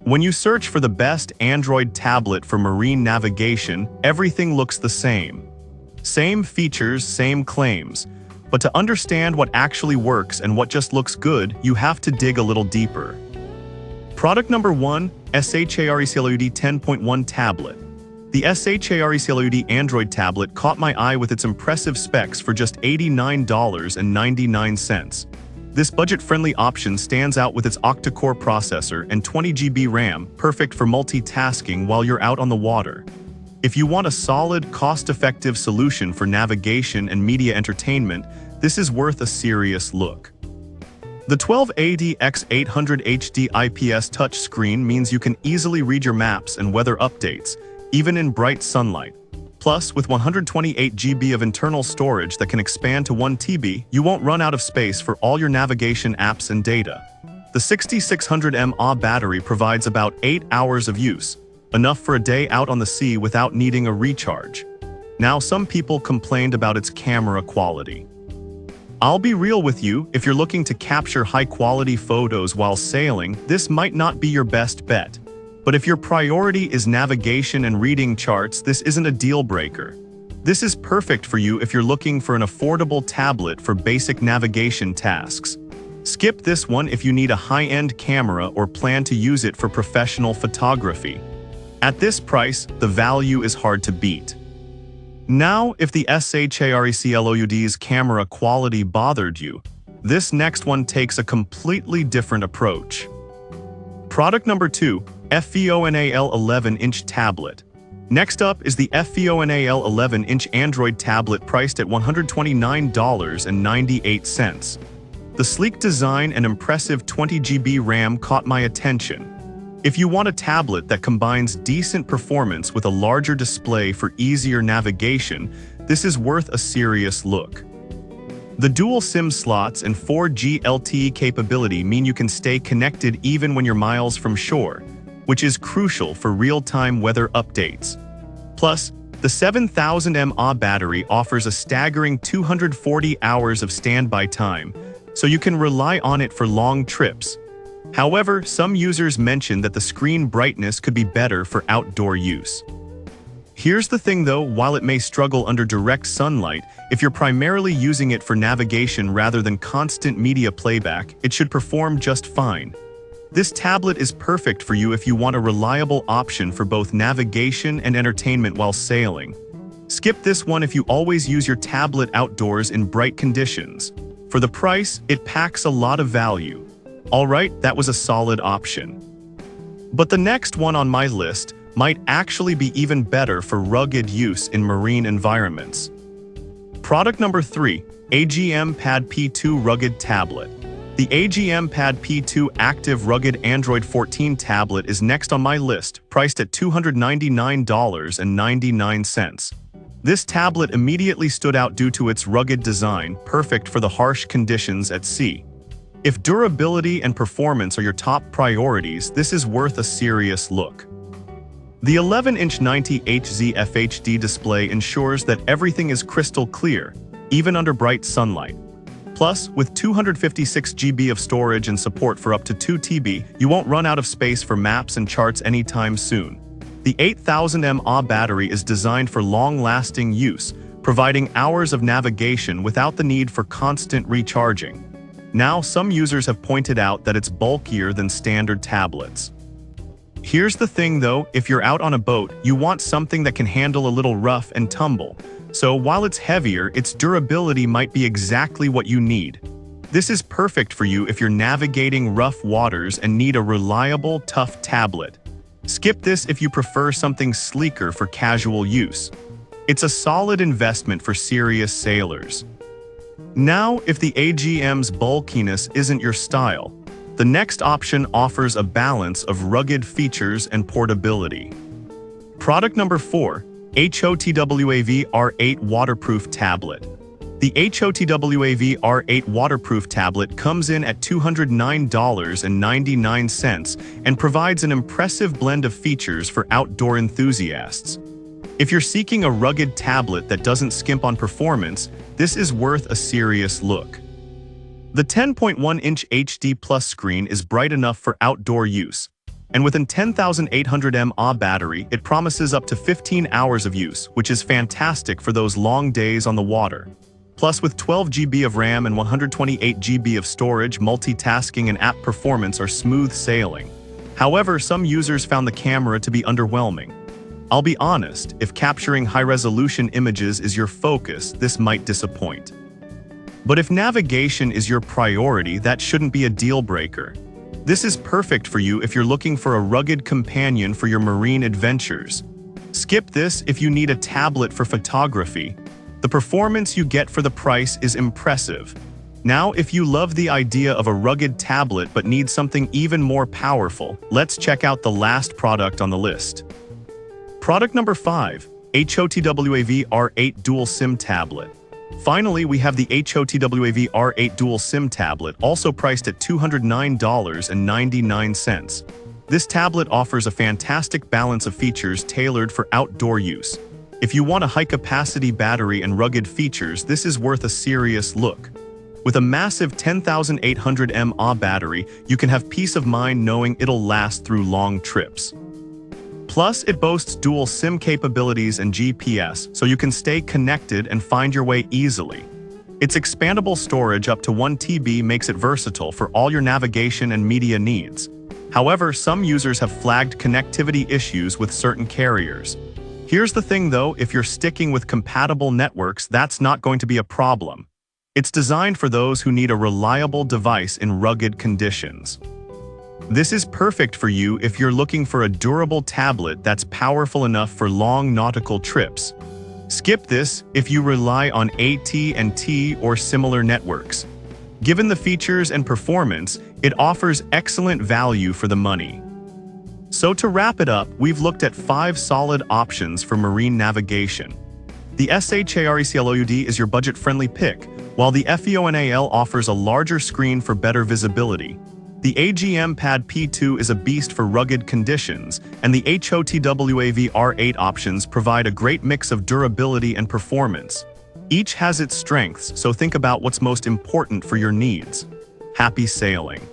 When you search for the best Android tablet for marine navigation, everything looks the same. Same features, same claims. But to understand what actually works and what just looks good, you have to dig a little deeper. Product number 1, SHARECLUD 10.1 Tablet. The SHARECLUD Android tablet caught my eye with its impressive specs for just $89.99. This budget-friendly option stands out with its octa-core processor and 20 GB RAM, perfect for multitasking while you're out on the water. If you want a solid, cost-effective solution for navigation and media entertainment, this is worth a serious look. The 1280x800 HD IPS touchscreen means you can easily read your maps and weather updates, even in bright sunlight. Plus, with 128 GB of internal storage that can expand to 1 TB, you won't run out of space for all your navigation apps and data. The 6600 mAh battery provides about 8 hours of use, enough for a day out on the sea without needing a recharge. Now, some people complained about its camera quality. I'll be real with you, if you're looking to capture high-quality photos while sailing, this might not be your best bet. But if your priority is navigation and reading charts, this isn't a deal-breaker. This is perfect for you if you're looking for an affordable tablet for basic navigation tasks. Skip this one if you need a high-end camera or plan to use it for professional photography. At this price, the value is hard to beat. Now, if the SHARECLUD's camera quality bothered you, this next one takes a completely different approach. Product number 2, FVONAL 11-inch tablet. Next up is the FVONAL 11-inch Android tablet priced at $129.98. The sleek design and impressive 20 GB RAM caught my attention. If you want a tablet that combines decent performance with a larger display for easier navigation, this is worth a serious look. The dual SIM slots and 4G LTE capability mean you can stay connected even when you're miles from shore, which is crucial for real-time weather updates. Plus, the 7000 mAh battery offers a staggering 240 hours of standby time, so you can rely on it for long trips. However, some users mention that the screen brightness could be better for outdoor use. Here's the thing though, while it may struggle under direct sunlight, if you're primarily using it for navigation rather than constant media playback, it should perform just fine. This tablet is perfect for you if you want a reliable option for both navigation and entertainment while sailing. Skip this one if you always use your tablet outdoors in bright conditions. For the price, it packs a lot of value. Alright, that was a solid option. But the next one on my list might actually be even better for rugged use in marine environments. Product number 3, AGM Pad P2 Rugged Tablet. The AGM Pad P2 Active Rugged Android 14 tablet is next on my list, priced at $299.99. This tablet immediately stood out due to its rugged design, perfect for the harsh conditions at sea. If durability and performance are your top priorities, this is worth a serious look. The 11-inch 90Hz FHD display ensures that everything is crystal clear, even under bright sunlight. Plus, with 256 GB of storage and support for up to 2 TB, you won't run out of space for maps and charts anytime soon. The 8000 mAh battery is designed for long-lasting use, providing hours of navigation without the need for constant recharging. Now, some users have pointed out that it's bulkier than standard tablets. Here's the thing though, if you're out on a boat, you want something that can handle a little rough and tumble. So while it's heavier, its durability might be exactly what you need. This is perfect for you if you're navigating rough waters and need a reliable, tough tablet. Skip this if you prefer something sleeker for casual use. It's a solid investment for serious sailors. Now, if the AGM's bulkiness isn't your style, the next option offers a balance of rugged features and portability. Product number 4, HOTWAV R8 Waterproof Tablet. The HOTWAV R8 Waterproof Tablet comes in at $209.99 and provides an impressive blend of features for outdoor enthusiasts. If you're seeking a rugged tablet that doesn't skimp on performance, this is worth a serious look. The 10.1-inch HD Plus screen is bright enough for outdoor use, And with an 10,800 mAh battery, it promises up to 15 hours of use, which is fantastic for those long days on the water. Plus, with 12 GB of RAM and 128 GB of storage, multitasking and app performance are smooth sailing. However, some users found the camera to be underwhelming. I'll be honest, if capturing high-resolution images is your focus, this might disappoint. But if navigation is your priority, that shouldn't be a deal-breaker. This is perfect for you if you're looking for a rugged companion for your marine adventures. Skip this if you need a tablet for photography. The performance you get for the price is impressive. Now, if you love the idea of a rugged tablet but need something even more powerful, let's check out the last product on the list. Product number 5, HOTWAV R8 Dual SIM Tablet. Finally, we have the HOTWAV R8 Dual SIM Tablet, also priced at $209.99. This tablet offers a fantastic balance of features tailored for outdoor use. If you want a high-capacity battery and rugged features, this is worth a serious look. With a massive 10,800 mAh battery, you can have peace of mind knowing it'll last through long trips. Plus, it boasts dual SIM capabilities and GPS, so you can stay connected and find your way easily. Its expandable storage up to 1 TB makes it versatile for all your navigation and media needs. However, some users have flagged connectivity issues with certain carriers. Here's the thing though, if you're sticking with compatible networks, that's not going to be a problem. It's designed for those who need a reliable device in rugged conditions. This is perfect for you if you're looking for a durable tablet that's powerful enough for long nautical trips. Skip this if you rely on AT&T or similar networks. Given the features and performance, it offers excellent value for the money. So to wrap it up, we've looked at 5 solid options for marine navigation. The SHARECLOUD is your budget-friendly pick, while the FEONAL offers a larger screen for better visibility. The AGM Pad P2 is a beast for rugged conditions, and the HOTWAV R8 options provide a great mix of durability and performance. Each has its strengths, so think about what's most important for your needs. Happy sailing!